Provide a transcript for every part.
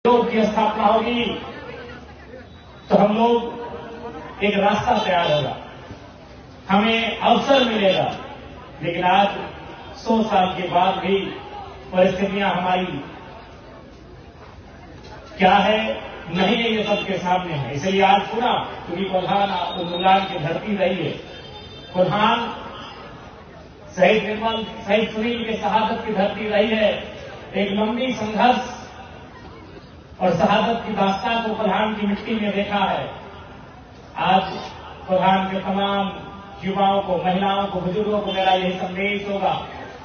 योग की स्थापना होगी तो हम लोग एक रास्ता तैयार होगा, हमें अवसर मिलेगा। लेकिन आज 100 साल के बाद भी परिस्थितियां हमारी क्या है नहीं है, ये सबके सामने है। इसलिए आज पूरा क्योंकि कोल्हान उन्मूलन की धरती रही है, कोल्हान शहीद निर्मल शहीद सुनील के शहादत की धरती रही है। एक लंबी संघर्ष और शहादत की दास्तान को कोल्हान की मिट्टी में देखा है। आज कोल्हान के तमाम युवाओं को, महिलाओं को, बुजुर्गों को मेरा यही संदेश होगा,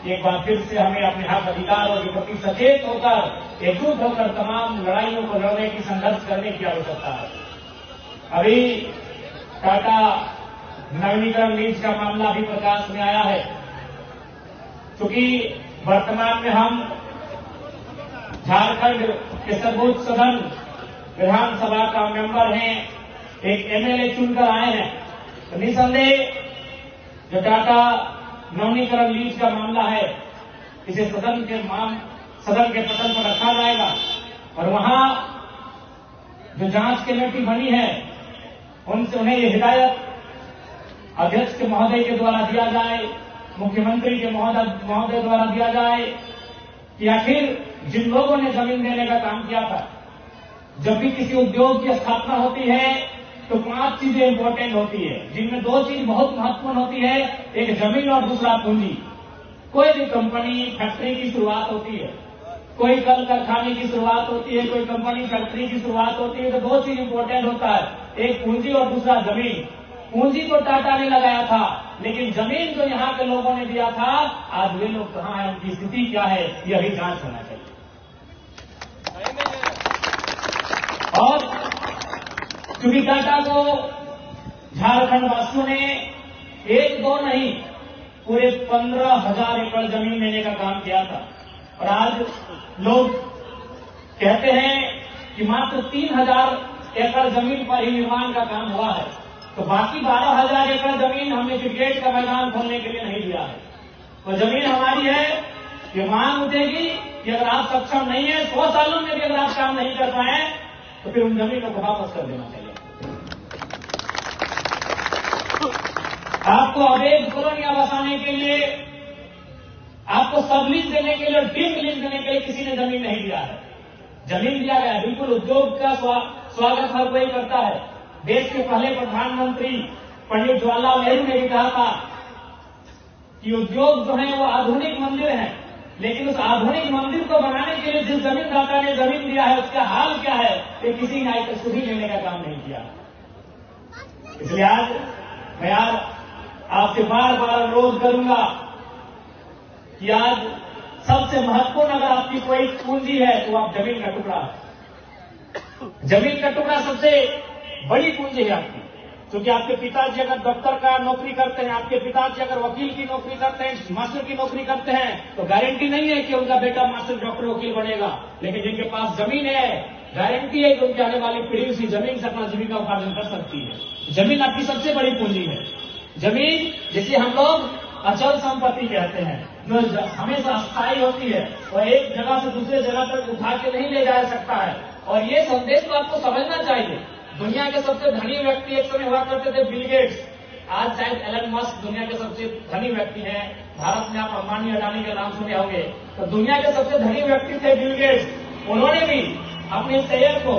एक बार फिर से हमें अपने हक अधिकारों के प्रति सचेत होकर, एकजुट होकर तमाम लड़ाइयों को लड़ने की, संघर्ष करने की आवश्यकता है। अभी टाटा नवीनीकरण लीज का मामला भी प्रकाश में आया है। क्योंकि वर्तमान में हम झारखंड के सर्वोच्च सदन विधानसभा का मेंबर हैं, एक एमएलए चुनकर आए हैं, तो निसंदेह जो टाटा नवीनीकरण लीज का मामला है, इसे सदन के पटल पर रखा जाएगा और वहां जो जांच कमेटी बनी है उनसे उन्हें ये हिदायत अध्यक्ष के महोदय के द्वारा दिया जाए, मुख्यमंत्री के महोदय द्वारा दिया जाए कि आखिर जिन लोगों ने जमीन देने का काम किया था, जब भी किसी उद्योग की स्थापना होती है तो 5 चीजें इंपॉर्टेंट होती है, जिनमें 2 चीज बहुत महत्वपूर्ण होती है, एक जमीन और दूसरा पूंजी। कोई भी कंपनी फैक्ट्री की शुरुआत होती है, कोई कल कारखाने की शुरुआत होती है, कोई कंपनी फैक्ट्री की शुरुआत होती है, तो 2 चीज इंपॉर्टेंट होता है, एक पूंजी और दूसरा जमीन। पूंजी तो टाटा ने लगाया था, लेकिन जमीन जो यहां के लोगों ने दिया था, आज वे लोग कहां हैं, उनकी स्थिति क्या है, यह भी जांच होना चाहिए। और क्योंकि टाटा को झारखंड वासियों ने 1-2 नहीं, पूरे 15,000 एकड़ जमीन लेने का काम किया था। और आज लोग कहते हैं कि मात्र 3,000 एकड़ जमीन पर ही निर्माण का काम हुआ है, तो बाकी 12,000 एकड़ जमीन हमने क्रिकेट का मैदान खोलने के लिए नहीं दिया है। तो जमीन हमारी है, ये मांग उठेगी कि अगर आप सक्षम नहीं है, 100 सालों में भी अगर आप काम नहीं कर पाए तो फिर उन जमीनों को वापस कर देना चाहिए। आपको अवैध कॉलोनियां बसाने के लिए, आपको सबलीज देने के लिए, डीम लीज देने के लिए किसी ने जमीन नहीं दिया है। जमीन दिया गया, बिल्कुल उद्योग का स्वागत हर कोई करता है। देश के पहले प्रधानमंत्री पंडित जवाहरलाल नेहरू ने भी कहा था कि उद्योग जो है वो आधुनिक मंदिर है, लेकिन उस आधुनिक मंदिर को बनाने के लिए जिस जमीनदाता ने जमीन दिया है उसका हाल क्या है, ये किसी ने आज तक सुधी लेने का काम नहीं किया। इसलिए आज मैं आपसे बार बार अनुरोध करूंगा कि आज सबसे महत्वपूर्ण अगर आपकी कोई पूंजी है तो आप जमीन का टुकड़ा, जमीन का टुकड़ा सबसे बड़ी पूंजी है आपकी। क्योंकि आपके पिताजी अगर दफ्तर का नौकरी करते हैं, आपके पिताजी अगर वकील की नौकरी करते हैं, मास्टर की नौकरी करते हैं, तो गारंटी नहीं है कि उनका बेटा मास्टर, डॉक्टर, वकील बनेगा। लेकिन जिनके पास जमीन है, गारंटी है कि उनकी आने वाली पीढ़ी उसी जमीन से अपना जीविका उपार्जन कर सकती है। जमीन आपकी सबसे बड़ी पूंजी है। जमीन जिसे हम लोग अचल संपत्ति कहते हैं, जो हमेशा अस्थायी होती है और एक जगह से दूसरे जगह तक उठा के नहीं ले जा सकता है। और ये संदेश तो आपको समझना चाहिए। दुनिया के सबसे धनी व्यक्ति एक समय हुआ करते थे बिल गेट्स, आज शायद एलन मस्क दुनिया के सबसे धनी व्यक्ति हैं। भारत में आप अंबानी, अडानी के नाम सुने होंगे, तो दुनिया के सबसे धनी व्यक्ति थे बिल गेट्स। उन्होंने भी अपने शेयर को,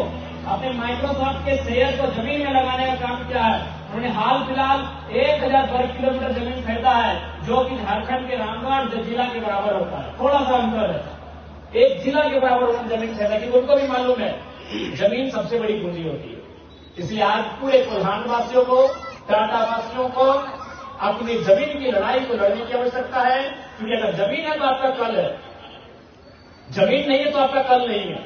अपने माइक्रोसॉफ्ट के शेयर को जमीन में लगाने का काम किया है। उन्होंने हाल फिलहाल 1000 वर्ग किलोमीटर जमीन खरीदा है, जो कि झारखंड के रामगढ़ जिला के बराबर होता है, थोड़ा सा अंतर है, एक जिला के बराबर उन्होंने जमीन खरीदा, क्योंकि उनको भी मालूम है जमीन सबसे बड़ी पूंजी होती है। इसलिए आज पूरे कोल्हान वासियों को, टाटा वासियों को अपनी जमीन की लड़ाई को लड़ने की आवश्यकता है। क्योंकि अगर जमीन है तो आपका कल है, जमीन नहीं है तो आपका कल नहीं है।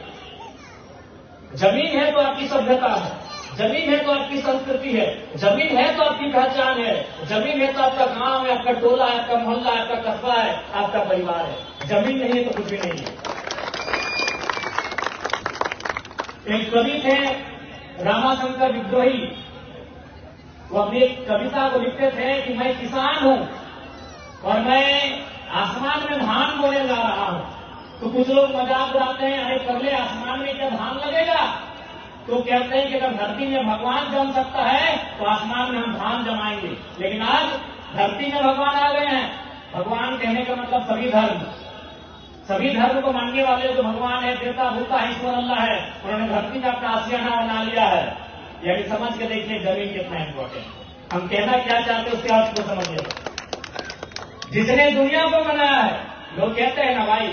जमीन है तो आपकी सभ्यता है, जमीन है तो आपकी संस्कृति है, जमीन है तो आपकी पहचान है, जमीन है तो आपका गांव है, आपका टोला है, आपका मोहल्ला है, आपका कस्बा है, आपका परिवार है। जमीन नहीं है तो कुछ भी नहीं है। एक कवि थे रामाशंकर विद्रोही, वो अपनी एक कविता को लिखते थे कि मैं किसान हूं और मैं आसमान में धान बोने जा रहा हूं। तो कुछ लोग मजाक उड़ाते हैं, अरे कर ले, आसमान में क्या धान लगेगा। तो कहते हैं कि अगर धरती में भगवान जम सकता है तो आसमान में हम धान जमाएंगे। लेकिन आज धरती में भगवान आ गए हैं। भगवान कहने का मतलब सभी धर्म को मानने वाले जो भगवान है, देवता भूता ईश्वर अल्लाह है, उन्होंने धरती में अपना आशियाना बना लिया है। यानी समझ के देखिए जमीन कितना इंपॉर्टेंट। हम कहना क्या चाहते हैं उसके अर्थ को समझिए। जिसने दुनिया को बनाया है, लोग कहते हैं ना भाई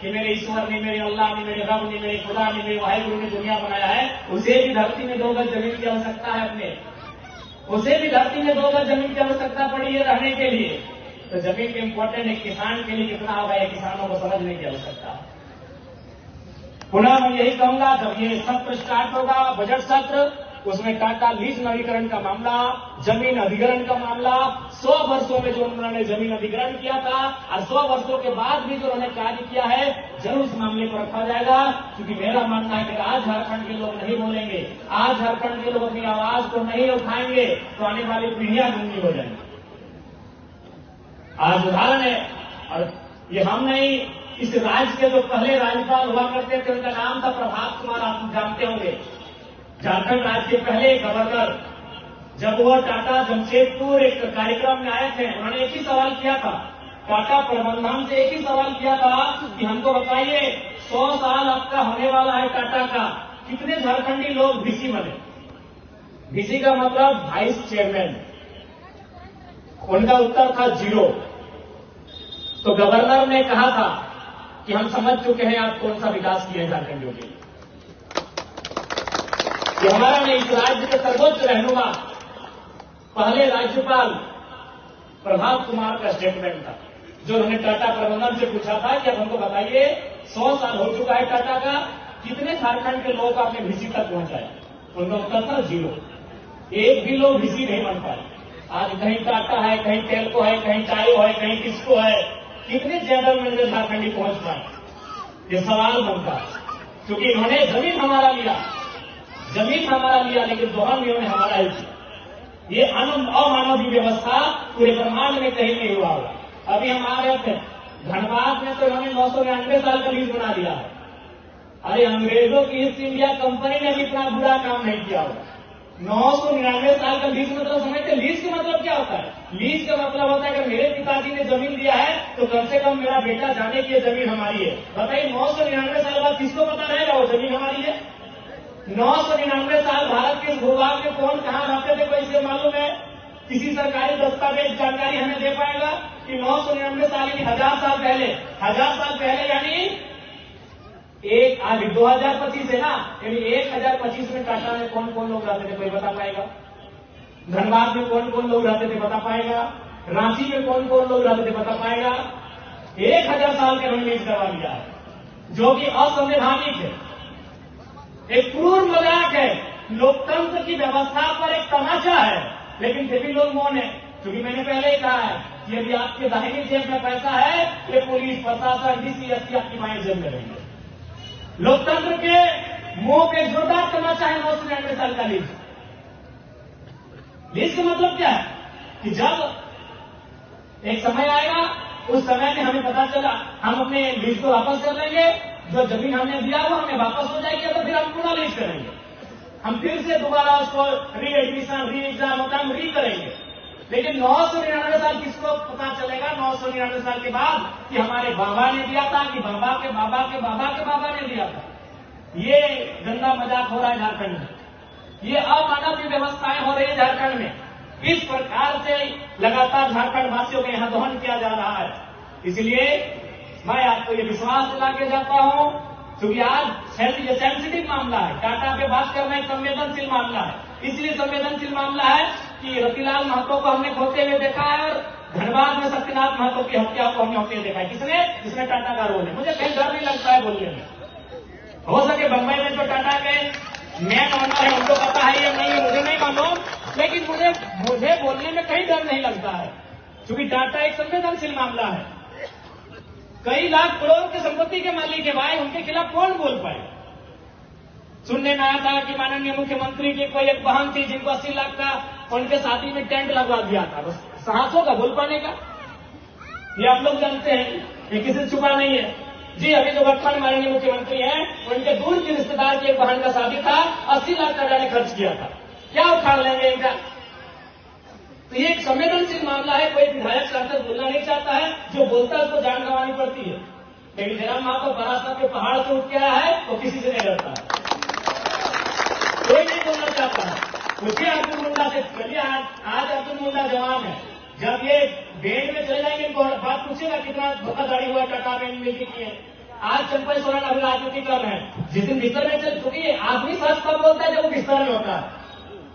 कि मेरे ईश्वर ने, मेरे अल्लाह ने, मेरे रब ने, मेरे खुदा ने, मेरे वाहिगुरु ने दुनिया बनाया है, उसे भी धरती में 2 गज जमीन की आवश्यकता है अपने, उसे भी धरती में 2 गज जमीन की आवश्यकता पड़ी है रहने के लिए। तो जमीन के इंपॉर्टेंट एक किसान के लिए कितना होगा, ये किसानों को समझने की आवश्यकता है। पुनः मैं यही कहूंगा, जब ये सत्र स्टार्ट होगा, बजट सत्र, उसमें टाटा लीज नवीकरण का मामला, जमीन अधिग्रहण का मामला, 100 वर्षों में जो उन्होंने जमीन अधिग्रहण किया था और 100 वर्षों के बाद भी जो उन्होंने कार्य किया है, जरूर इस मामले पर रखा जाएगा। क्योंकि मेरा मानना है कि आज झारखंड के लोग नहीं बोलेंगे, आज झारखंड के लोग अपनी आवाज को नहीं उठाएंगे तो आने वाली पीढ़ियां गूंगी हो जाएंगी। आज उदाहरण है, और ये हम नहीं, इस राज्य के जो पहले राज्यपाल हुआ करते थे उनका नाम था प्रभात कुमार, आप जानते होंगे। झारखंड राज्य के पहले गवर्नर, जब वह टाटा जमशेदपुर एक कार्यक्रम में आए थे, उन्होंने एक ही सवाल किया था, टाटा प्रबंधन से एक ही सवाल किया था कि हमको बताइए 100 साल आपका होने वाला है टाटा का, कितने झारखंडी लोग वीसी बने। वीसी का मतलब वाइस चेयरमैन। उनका उत्तर था 0। तो गवर्नर ने कहा था कि हम समझ चुके हैं आप कौन सा विकास किए झारखंडियों के लिए। ये हमारा नहीं, इस राज्य के सर्वोच्च रहनुमा पहले राज्यपाल प्रभात कुमार का स्टेटमेंट था, जो उन्होंने टाटा प्रबंधन से पूछा था कि अब हमको बताइए 100 साल हो चुका है टाटा का, कितने झारखंड के लोग आपने वीसी तक पहुंचाया। उनका उत्तर था 0। एक भी लोग वीसी नहीं बन पाए। आज कहीं टाटा है, कहीं टेल्को है, कहीं टायो है, कहीं किसको है, कितने जनरल मैनेजर झारखंडी पहुंच पाए, ये सवाल बनता है। क्योंकि इन्होंने जमीन हमारा लिया, लेकिन दोहन इन्होंने हमारा ही किया। ये अमानवीय व्यवस्था पूरे ब्रह्मांड में कहीं नहीं हुआ होगा। अभी हम आ रहे थे धनबाद में, तो इन्होंने 999 साल का लीज बना दिया है। अरे अंग्रेजों की ईस्ट इंडिया कंपनी ने भी इतना बुरा काम नहीं किया होगा। 999 साल का लीज मतलब समझते, लीज का मतलब क्या होता है? लीज का मतलब होता है अगर मेरे पिताजी ने जमीन दिया है तो कम से कम मेरा बेटा जाने की जमीन हमारी है। बताइए 999 साल बाद किसको पता रहेगा वो जमीन हमारी है? 999 साल भारत के भूभाग में कौन कहां रहते थे, कोई इसे मालूम है? किसी सरकारी दस्तावेज जानकारी हमें दे पाएगा कि 999 साल यानी 1000 साल पहले यानी एक आज 2025 है ना, यानी 1025 में टाटा में कौन कौन लोग रहते थे, कोई बता पाएगा? धनबाद में कौन कौन लोग रहते थे, बता पाएगा? रांची में कौन कौन लोग रहते थे, बता पाएगा? 1000 साल का लीज करवा दिया है, जो कि असंवैधानिक है, एक क्रूर मजाक है, लोकतंत्र की व्यवस्था पर एक तमाचा है। लेकिन फिर भी लोग मौन है, क्योंकि मैंने पहले ही कहा है कि यदि आपके दाहिनी जेब में पैसा है, ये पुलिस प्रशासन डीसी एसपी आपकी बाएं जेब में रहेंगे। लोकतंत्र के मुंह पे जोरदार तमाचा है 999 साल का लीज। लीज का मतलब क्या है कि जब एक समय आएगा, उस समय में हमें पता चला हम अपने लीज को वापस कर लेंगे, जो जमीन हमने दिया वो हमें वापस हो जाएगी, तो फिर हम पुनः लीज करेंगे, हम फिर से दोबारा उसको री एडमिशन, री एग्जाम होता है, री करेंगे। लेकिन 999 साल किसको पता चलेगा 999 साल के बाद कि हमारे बाबा ने दिया था, कि बाबा के बाबा के बाबा के बाबा ने दिया था। ये गंदा मजाक हो रहा है झारखंड में, ये अमानवीय व्यवस्थाएं हो रही है झारखंड में। इस प्रकार से लगातार झारखंड वासियों के यहां दोहन किया जा रहा है। इसलिए मैं आपको ये विश्वास दिला के जाता हूं, क्योंकि आज ये सेंसिटिव मामला है, टाटा पे बात करना एक संवेदनशील मामला है। इसलिए संवेदनशील मामला है कि रतिलाल महतो को हमने खोते हुए देखा है और धनबाद में सत्यनाथ महतो की हत्या को हमने होते हुए देखा है। किसने? जिसमें टाटा का रोल है। मुझे कहीं डर नहीं लगता है बोलने में। हो सके बंबई में जो टाटा के मैन ऑनर है उनको पता है या नहीं, मुझे नहीं मालूम, लेकिन मुझे बोलने में कहीं डर नहीं लगता है, क्योंकि टाटा एक संवेदनशील मामला है। कई लाख करोड़ की संपत्ति के मालिक है भाई, उनके खिलाफ कौन बोल पाए? सुनने में आया था कि माननीय मुख्यमंत्री की कोई एक बहन थी जिनको 80 लाख का उनके शादी में टेंट लगवा दिया था, बस साहस होगा बोल पाने का? ये आप लोग जानते हैं, ये किसी से छुपा नहीं है। जी अभी जो वर्तमान माननीय मुख्यमंत्री हैं, उनके दूर के रिश्तेदार की एक बहन का शादी था, 80 लाख का मैंने खर्च किया था। क्या उखाड़ लेंगे इनका? तो ये एक संवेदनशील मामला है। कोई विधायक सांसद बोलना नहीं चाहता है, जो बोलता है उसको जान गंवानी पड़ती है। लेकिन जयराम महातो बरासत के पहाड़ से उठ के आया है, वो किसी से नहीं डरता है, कोई नहीं बोलना चाहता है। पूछिए अर्जुन मुंडा से, चलिए आज अर्जुन मुंडा जवान है, जब ये बेड में चले जाएंगे इनको बात पूछेगा कितना धोखाधड़ी हुआ, टका में मिलती की है। आज चंपई सोरेन अभी राजनीति कर रहे हैं, जिस दिन बिस्तर में चल चुकी है, आदमी सच कब बोलता है जब वो बिस्तर में होता है।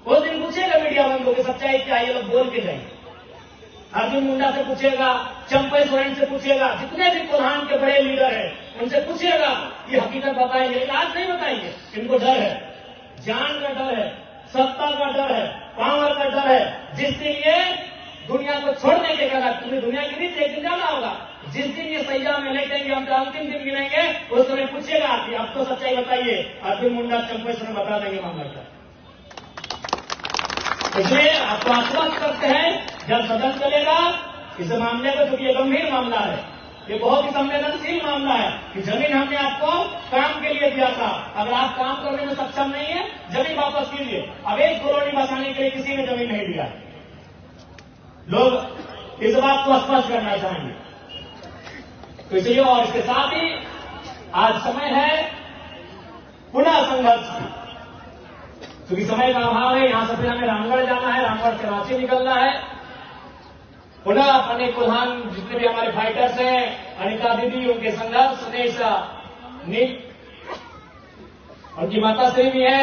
उस दिन पूछेगा मीडिया बंधु की सच्चाई क्या, ये लोग बोल के जाएंगे। अर्जुन मुंडा से पूछेगा, चंपई सोरेन से पूछेगा, जितने भी कोल्हान के बड़े लीडर हैं उनसे पूछेगा, ये हकीकत बताएंगे। लेकिन आज नहीं बताएंगे, इनको डर है, जान का डर है, सत्ता का डर है, पावर का डर है। जिस दिन ये दुनिया को छोड़ने के कारण पूरी दुनिया की रीत एक दिन जाना होगा, जिस दिन ये सैया में लेटेंगे, हम अंतिम दिन गिनेंगे, उस समय पूछेगा कि अब तो सच्चाई बताइए। अर्जुन मुंडा चंपई सोरेन बता देंगे मामला क्या। इसलिए आपको आश्वस्त करते हैं, जब सदन चलेगा इस मामले को, क्योंकि ये गंभीर मामला है, ये बहुत ही संवेदनशील मामला है कि जमीन हमने आपको काम के लिए दिया था, अगर आप काम करने में सक्षम नहीं है, जमीन वापस कीजिए। अब एक कॉलोनी बसाने के लिए किसी ने जमीन नहीं दिया। लोग इस बात को स्पष्ट करना चाहेंगे। तो इसलिए और इसके साथ ही आज समय है पुनः संघर्ष की, क्योंकि समय का अभाव है। यहां से फिर हमें रामगढ़ जाना है, रामगढ़ से रांची निकलना है। पुनः अपने कोल्हान जितने भी हमारे फाइटर्स हैं, अनिता दीदी, उनके संघर्ष नील, उनकी माताश्री भी है।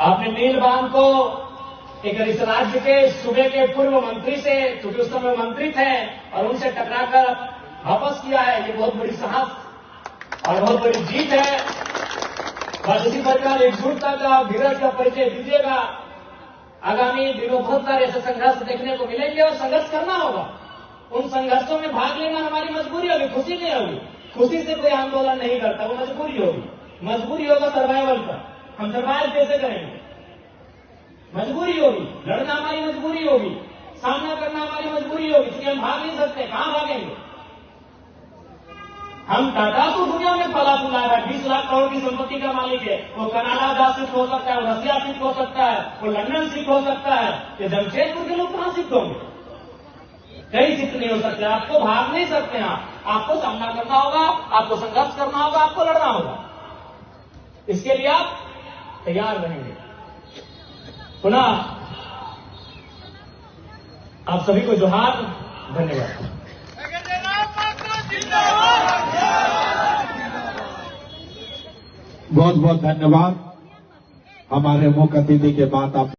आपने नील बांध को एक इस राज्य के सूबे के पूर्व मंत्री से, क्योंकि उस समय मंत्री थे, और उनसे टकराकर वापस किया है। ये बहुत बड़ी साहस और बहुत बड़ी जीत है। बस इसी प्रकार एकजुटता का, धीरज का परिचय दीजिएगा। आगामी दिनों बहुत सारे ऐसे संघर्ष देखने को मिलेंगे और संघर्ष करना होगा। उन संघर्षों में भाग लेना हमारी मजबूरी होगी, खुशी नहीं होगी। खुशी से कोई आंदोलन नहीं करता, वो मजबूरी होगी। मजबूरी होगा सर्वाइवल का, हम सर्वाइव कैसे करेंगे, मजबूरी होगी। लड़ना हमारी मजबूरी होगी, सामना करना हमारी मजबूरी होगी, इसलिए हम भाग नहीं सकते। कहां भागेंगे? हम टाटा तो दुनिया में फला फूला है, 20 लाख करोड़ की संपत्ति का मालिक है। वो कनाडा जा शिफ्ट हो सकता है, वो रसिया शिफ्ट हो सकता है, वो लंदन शिफ्ट हो सकता है। ये जमशेदपुर के लोग कहां शिफ्ट होंगे? कहीं शिफ्ट नहीं हो सकते। आपको भाग नहीं सकते हैं, आपको सामना करना होगा, आपको संघर्ष करना होगा, आपको लड़ना होगा। इसके लिए आप तैयार रहेंगे। पुनः आप सभी को जोहार, धन्यवाद। बहुत बहुत धन्यवाद। हमारे मुख्य अतिथि के बाद आप